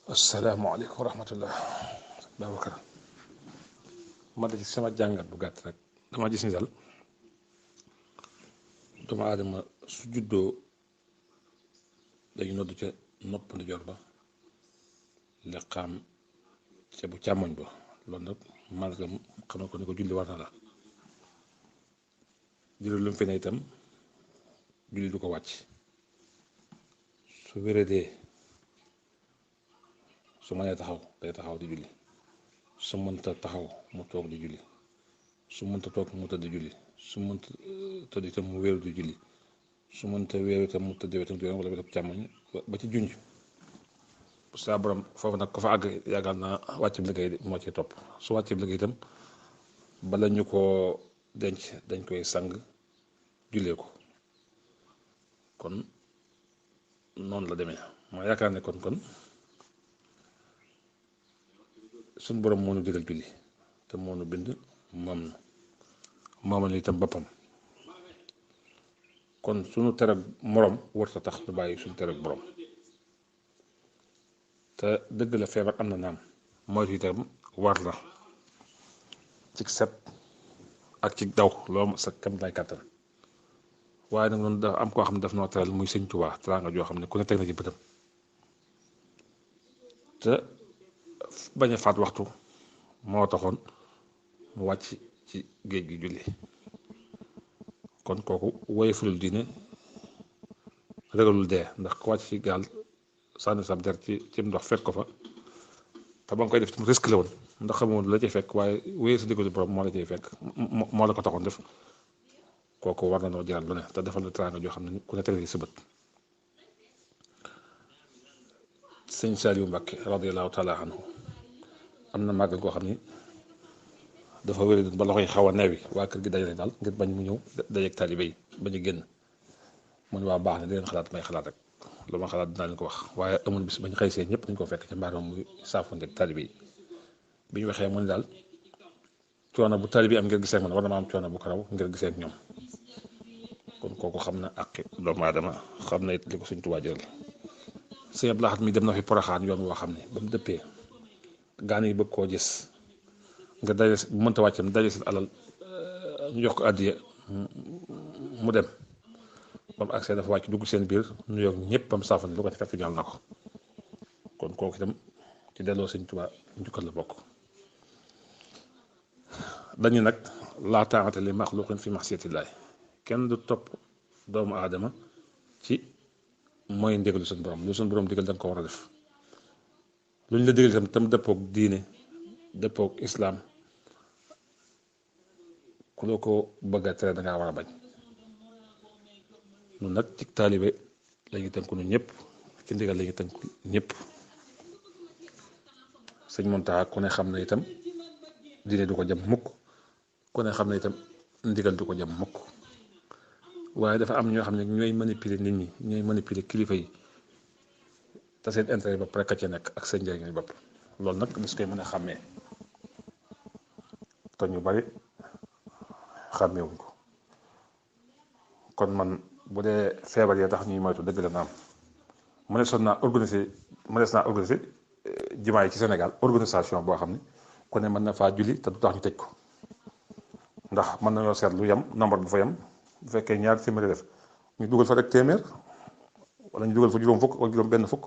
asalaamaaleykum wa rahmatullah. Babacar ma da ci sama jàngat bu gàtt rek dama gis ni daal doomu aadama su juddoo dañu noddu ca nopp ndijoor ba liqaam ca bu càmmoñ ba loolu nag mandargam xam na ko ni ko julli war na la julli lu mu fi ne itam julli du ko wàcc su wéradee su mënee taxaw day taxaw di julli su mënta taxaw mu toog di julli su mënta toog mu tëdd julli su mënta tëdd itam mu wéeru di julli su mënta wéeru itam mu tëdd wetam di wala wetam càmmoñ ba ci junj saa borom foofu nag ko fa àgg yaakaar naa wàccib liggéey moo ci topp su wàccib liggéey itam bala ñu ko denc dañ koy sang jullee ko kon noonu la demee ma yaakaar ne kon suñ borom moo nu digal julli te moo nu bind moomal itam boppam kon suñu tere morom warta tax lu bàyyi suñu tere borom te dëgg la feebar am na naam moytu itam war la ci set ak ci daw loo sa kam lay kàttan waaye nag noonu dafa am koo xam ne daf noo teral muy sëñ Tuubaa teraanga joo xam ne ku ne teg na ci bëtam te bañ a faat waxtu moo taxoon mu wàcc ci géej gi julli kon kooku woyefulul diine ragalul dee ndax ko wàcc ci gaal sànni sab der ci ndox fekk ko fa te ba nga koy def tam risque la woon ndax xamoon la cay fekk waaye wéyee sa diggalu borom moo la cay fekk moo la ko taxoon def kooku war na noo jaral lu ne te defal la teraanga joo xam ne ku ne teg ci sa bët sëñ Saliou Mbacke radiyallahu taala anhu am na màggal koo xam ni dafa wéri ba loxoy xaw a neewi waa kër gi dajale daal ngir bañ mu ñëw dajeeg taalibe yi bañ a génn mu ne waa baax na di leen xalaat may xalaat rek lu ma xalaat dinaa leen ko wax waaye amul bis bañ xëy see ñëpp dañ ko fekk ca mbaar moom muy saafonteeg taalibe yi bi ñu waxee mu ne daal coono bu taalibe yi am ngir gisee ak man war na ma am coono bu ko raw ngir gisee ak ñoom kon kooku xam na ak doomu aadama xam na it li ko Sëñ Tuubaa jëral sëñ Abdou Lahad mi dem na fi Poroxaan yoon woo xam ne ba mu dëppee gaan yi bëgg koo gis nga daje bu mënta wàccam daje si alal ñu jox ko àddiya mu dem ba mu agsee dafa wàcc dugg seen biir nu yoog ñëpp ba mu saafara lu ko ci fekk ñool na ko kon kooku itam ci delloo Sëñ Tuubaa njukkal la bokk dañu nag laa taa'ata li maxluqin fi maxsiyatillaah kenn du topp doomu aadama ci mooy ndigalu suñu borom lu suñu borom digal da nga ko war a def lu ñu la digal itam tam dëppoog diine dëppoog islaam ku la ko bëgg a tere da ngaa war a bañ nun nag ci taalibe la ñuy tënku nu ñëpp ci ndigal la ñuy tënku ñëpp sëñ Muntaxa ku ne xam ne itam diine du ko jëm mukk ku ne xam ne itam ndigal du ko jëm mukk waaye dafa am ñoo xam ne ñooy manipuler nit ñi ñooy manipuler kilifa yi te seen intérêt bopp rek a ci nekk ak seen njëriñu bopp loolu nag bis koy mën a xàmmee te ñu bari xàmmeewuñ ko kon man bu dee feebar yi tax ñuy moytu dëgg la naam mënees naa organiser jumaa yi ci Sénégal organisation boo xam ne ku ne mën na faa julli te du tax ñu tëj ko ndax mën nañoo seet lu yem nombre bu fa yem bu fekkee ñaar téeméeri def ñu dugal fa rek téeméer wala ñu dugal fa juróom fukk wala juróom benn fukk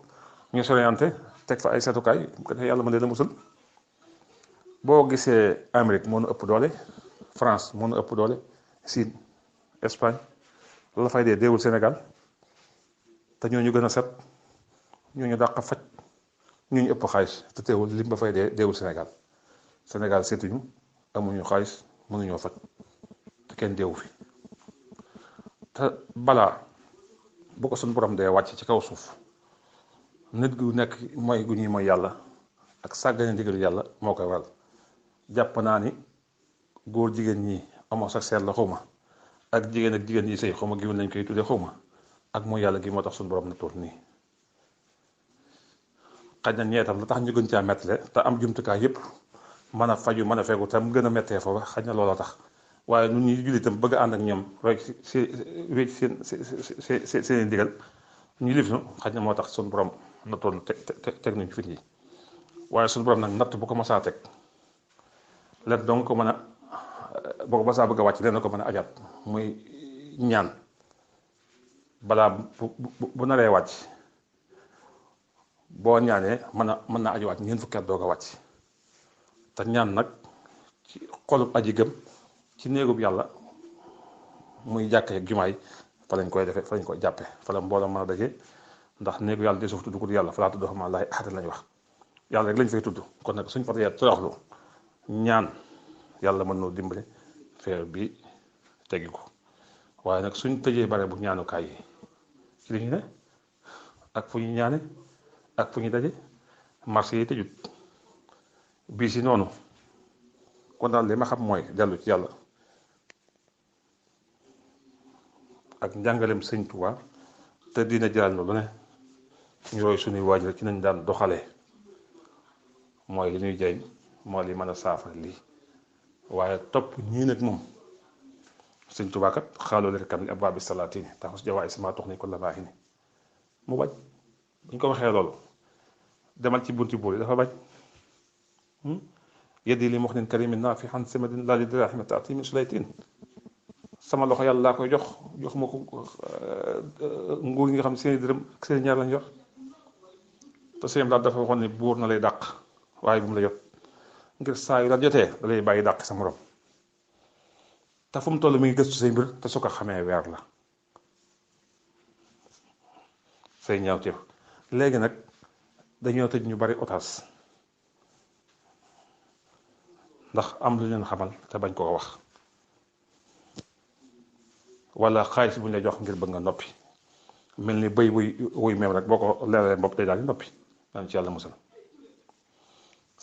ñu sorienté teg fa ay seetukaay bu ko defee yàlla mën leen a musal boo gisee Amérique moo nu ëpp doole France moo nu ëpp doole Chine Espagne la fay dee deewul Sénégal te ñooñu gën a set ñooñu dàq faj ñooñu ëpp xaalis te teewul lim ba fay dee deewul Sénégal seetuñu amuñu xaalis mënuñoo faj te kenn deewu fi te balaa bu ko suñ borom dee wàcc ci kaw suuf nit gu nekk mooy gu ñuy mooy yàlla ak sàggane ndigalu yàlla moo koy waral jàpp naa ni góor jigéen ñi homosexuel la xawma ak jigéen ñi sëy xawma giwén lañ koy tuddee xawma ak mooy yàlla gi moo tax suñu borom na tuut nii xaj na ñeetam la tax ñu gën caa mettale te am jumtukaay yëpp mën a faju mën a fegu tam gën a mettee foofa xaj na looloo tax waaye ñun ñi julli itam bëgg a ànd ak ñoom rek seen ndigal ñu lif nu xaj na moo tax suñu borom nattoon teg nañ fit yi waaye suñu borom nag natt bu ko masaa teg len donc ko mën a boo ko masaa bëgg a wàcc leen ko mën a ajaat muy ñaan balaa bu naree wàcc boo ñaanee mën naa ajuwaat ñeent fukki at doog a wàcc te ñaan nag ci xolub aji gëm ci néegub yàlla muy jàkkee jumaay fa lañ koy defee fa lañ koy jàppe fa la mbooloo mën a daje ndax néegu yàlla de suuf tudd ko yàlla fa laa tudd xamaa laay ahad lañ wax yàlla rek lañ fay tudd kon nag suñ fatee toroxlu ñaan yàlla mën noo dimbale feer bi teggi ko waaye nag suñ tëjee bare bu ñaanukaay yi ci li ñu ne ak fu ñu ñaane ak fu ñu daje marché yi tëjut bii si noonu kon daal li ma xam mooy dellu ci yàlla ak njàngaleem sëñ Tuubaa te dina jaral na lu ne ñu roy suñuy waajur ci nañ daan doxalee mooy li ñuy jëriñ mooy li mën a saafara lii waaye topp ñii nag moom sëñ Tuubaa kat xaaloo leen kam ni abwaabi salaatini taxus jawaay sama tox ni ko la baaxi ni mu bañ buñ ko waxee loolu demal ci bunti buur yi dafa bañ yeddi li mox nin karimin naa fi xan samadin laa li dirahima taati min sulaytin sama loxo yàlla laa koy jox ma ko nguur yi nga xam ne seeni dërëm ak seeni ñaar lañ yor te sëñ daal dafa waxoon ne buur na lay dàq waaye bu mu la jot ngir saa yu la jotee da lay bàyyi dàq sa morom te fu mu toll mi ngi gëstu say mbir te su ko xamee weer la say ñaawteef léegi nag dañoo tëj ñu bari otaas ndax am lu leen xamal te bañ koo wax wala xaalis bu ñu la jox ngir bëgg nga noppi mel ni bëy wuy meew rek boo ko leeralee bopp day daal di noppi daan ci yàlla musal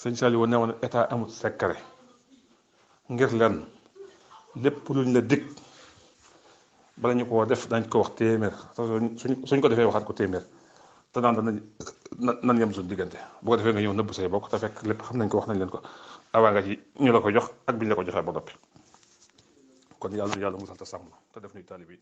sëñ Saliou ne woon état amut secret ngir lenn lépp luñ la dig bala ñu ko def dañ ko wax téeméer suñ ko defee waxaat ko téeméer te naan nan yem suñ diggante boo ko defee nga ñëw nëbb say bokk te fekk lépp xam nañ ko wax nañ leen ko awaa nga ci ñu la ko jox ak biñ la ko joxee ba noppi kon yàlla musal te sàmm te def nuy taalibe yi